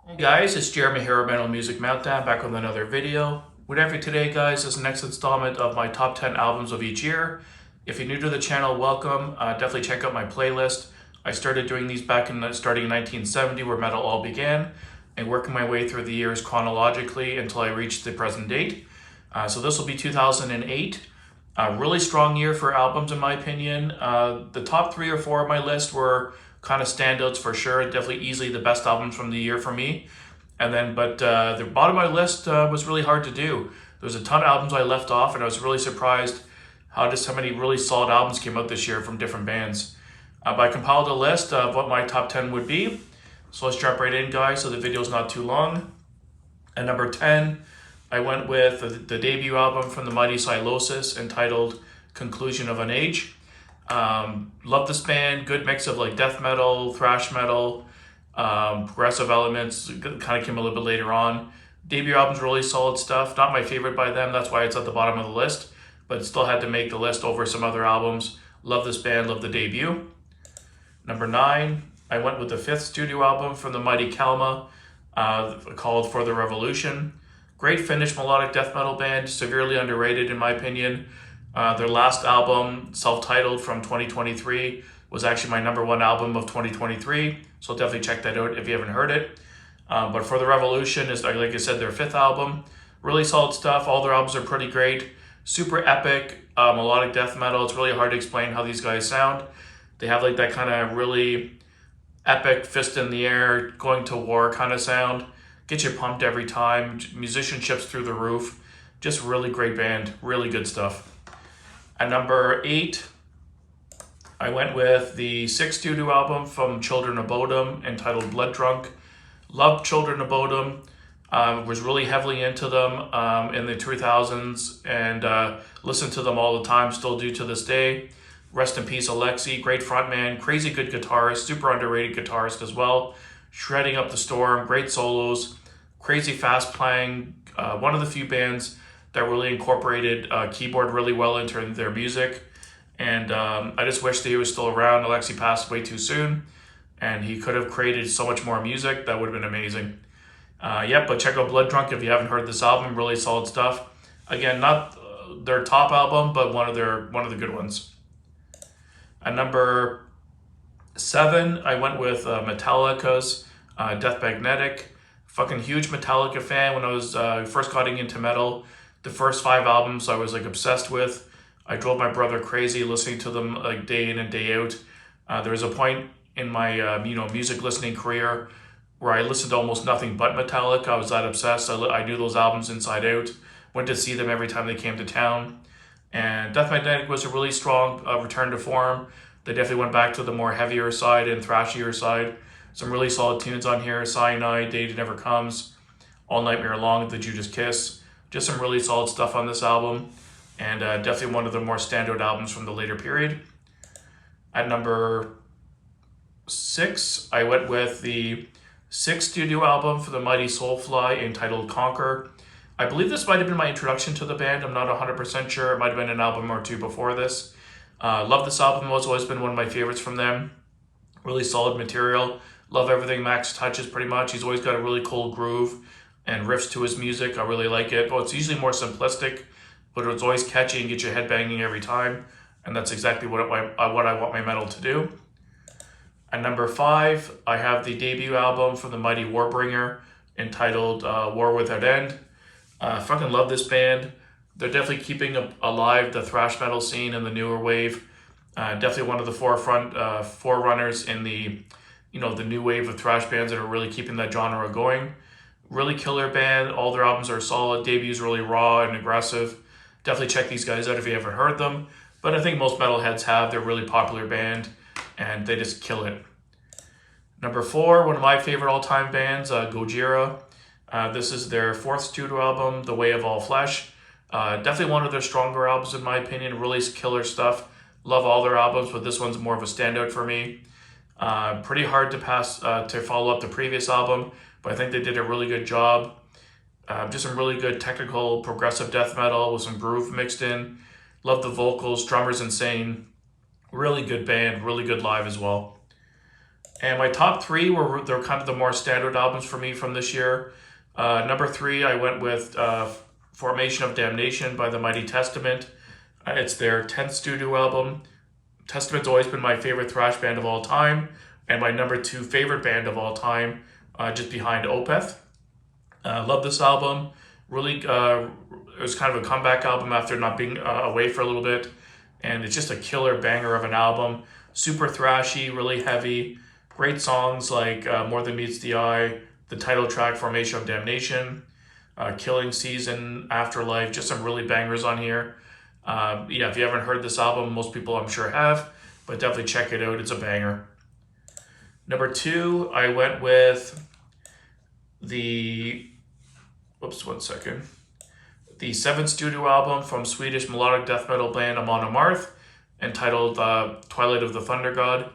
Hey guys, it's Jeremy here at Metal Music Meltdown, back with another video. Whatever today guys is the next installment of my top 10 albums of each year. If you're new to the channel, welcome. Definitely check out my playlist. I started doing these back in starting in 1970 where metal all began, and working my way through the years chronologically until I reached the present date. So this will be 2008. A really strong year for albums in my opinion. The top 3 or 4 of my list were kind of standouts for sure. Definitely easily the best albums from the year for me. But the bottom of my list was really hard to do. There was a ton of albums I left off, and I was really surprised how many really solid albums came out this year from different bands. But I compiled a list of what my top 10 would be. So let's jump right in, guys, so the video's not too long. At number 10, I went with the debut album from the Mighty Sylosis entitled Conclusion of an Age. Love this band, good mix of like death metal, thrash metal, progressive elements, kind of came a little bit later on. Debut album's really solid stuff, not my favorite by them, that's why it's at the bottom of the list, but still had to make the list over some other albums. Love this band, love the debut. Number 9, I went with the 5th studio album from the Mighty Kalma, called For the Revolution. Great Finnish melodic death metal band, severely underrated in my opinion. Their last album, self-titled from 2023, was actually my #1 album of 2023, so definitely check that out if you haven't heard it. But For the Revolution is, like I said, their 5th album. Really solid stuff, all their albums are pretty great. Super epic, melodic death metal. It's really hard to explain how these guys sound. They have like that kind of really epic fist in the air, going to war kind of sound. Get you pumped every time. Musicianship's through the roof. Just really great band. Really good stuff. At number 8, I went with the 6th studio album from Children of Bodom entitled Blood Drunk. Loved Children of Bodom. Was really heavily into them in the 2000s and listened to them all the time. Still do to this day. Rest in peace, Alexi. Great frontman. Crazy good guitarist. Super underrated guitarist as well. Shredding up the storm, great solos, crazy fast playing. One of the few bands that really incorporated keyboard really well into their music. And I just wish that he was still around. Alexi passed away too soon, and he could have created so much more music. That would have been amazing. But check out Blood Drunk if you haven't heard this album. Really solid stuff. Again, not their top album, but one of the good ones. At number 7, I went with Metallica's Death Magnetic. Fucking huge Metallica fan. When I was first getting into metal, the first 5 albums I was like obsessed with. I drove my brother crazy listening to them like day in and day out. There was a point in my music listening career where I listened to almost nothing but Metallica. I was that obsessed. I knew those albums inside out. Went to see them every time they came to town. And Death Magnetic was a really strong return to form. They definitely went back to the more heavier side and thrashier side. Some really solid tunes on here. Cyanide, Day Never Comes, All Nightmare Long, The Judas Kiss. Just some really solid stuff on this album. And definitely one of the more standout albums from the later period. At number 6, I went with the 6th studio album for the Mighty Soulfly entitled Conquer. I believe this might have been my introduction to the band. I'm not 100% sure. It might have been an album or two before this. Love this album. It's always been one of my favorites from them. Really solid material. Love everything Max touches pretty much. He's always got a really cool groove and riffs to his music. I really like it. Well, it's usually more simplistic, but it's always catchy and get your head banging every time. And that's exactly what I want my metal to do. At number 5, I have the debut album from the Mighty Warbringer entitled War Without End. Fucking love this band. They're definitely keeping alive the thrash metal scene and the newer wave. Definitely one of the forerunners in the new wave of thrash bands that are really keeping that genre going. Really killer band. All their albums are solid. Debut's really raw and aggressive. Definitely check these guys out if you haven't heard them. But I think most metalheads have. They're a really popular band, and they just kill it. Number 4, one of my favorite all-time bands, Gojira. This is their 4th studio album, The Way of All Flesh. Definitely one of their stronger albums in my opinion. Really killer stuff. Love all their albums, but this one's more of a standout for me. Pretty hard to follow up the previous album, but I think they did a really good job. Just some really good technical progressive death metal with some groove mixed in. Love the vocals. Drummer's insane. Really good band. Really good live as well. And my top three they're kind of the more standard albums for me from this year. Number three, I went with Formation of Damnation by the Mighty Testament. It's their 10th studio album. Testament's always been my favorite thrash band of all time, and my number two favorite band of all time, just behind Opeth. Love this album. Really, it was kind of a comeback album after not being away for a little bit, and it's just a killer banger of an album. Super thrashy, really heavy. Great songs like More Than Meets the Eye, the title track Formation of Damnation, Killing Season, Afterlife, just some really bangers on here. Yeah, if you haven't heard this album, most people I'm sure have, but definitely check it out. It's a banger. Number two, I went with the, one second. The seventh studio album from Swedish melodic death metal band Aman Mar, entitled Twilight of the Thunder God.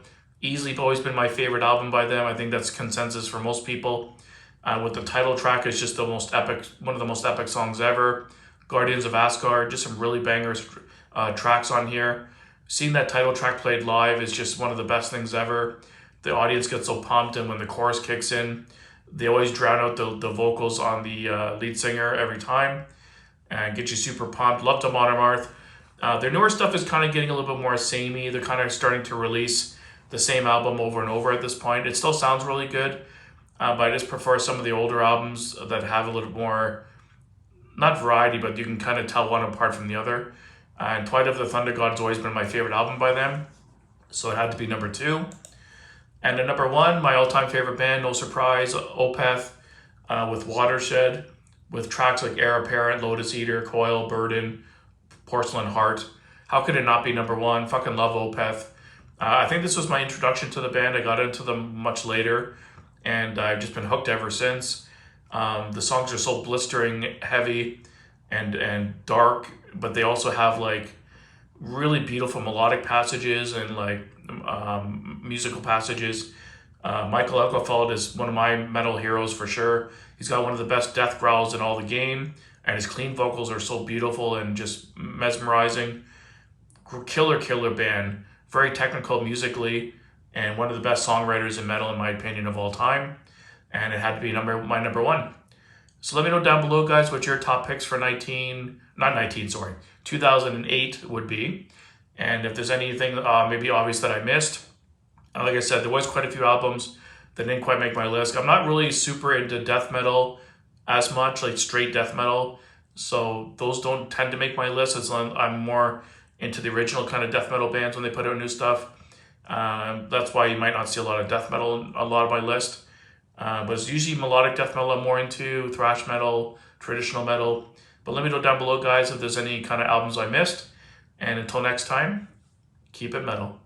Easily always been my favorite album by them. I think that's consensus for most people. With the title track is just the most epic, one of the most epic songs ever. Guardians of Asgard, just some really bangers tracks on here. Seeing that title track played live is just one of the best things ever. The audience gets so pumped, and when the chorus kicks in, they always drown out the vocals on the lead singer every time and get you super pumped. Loved Aman Mar. Their newer stuff is kind of getting a little bit more samey. They're kind of starting to release the same album over and over at this point. It still sounds really good, but I just prefer some of the older albums that have a little more, not variety, but you can kind of tell one apart from the other. And Twilight of the Thunder God has always been my favorite album by them, so it had to be number two. And at number one, my all-time favorite band, no surprise, Opeth, with Watershed, with tracks like Heir Apparent, Lotus Eater, Coil, Burden, Porcelain Heart. How could it not be number one? Fucking love Opeth. I think this was my introduction to the band. I got into them much later, and I've just been hooked ever since. The songs are so blistering heavy and dark, but they also have like really beautiful melodic passages and like musical passages. Michael Oakefeld is one of my metal heroes for sure. He's got one of the best death growls in all the game, and his clean vocals are so beautiful and just mesmerizing. Killer band. Very technical musically, and one of the best songwriters in metal in my opinion of all time. And it had to be my number one. So let me know down below, guys, what your top picks for 2008 would be. And if there's anything maybe obvious that I missed. Like I said, there was quite a few albums that didn't quite make my list. I'm not really super into death metal as much, like straight death metal. So those don't tend to make my list. I'm more into the original kind of death metal bands when they put out new stuff. That's why you might not see a lot of death metal on a lot of my list. But it's usually melodic death metal I'm more into, thrash metal, traditional metal. But let me know down below, guys, if there's any kind of albums I missed. And until next time, keep it metal.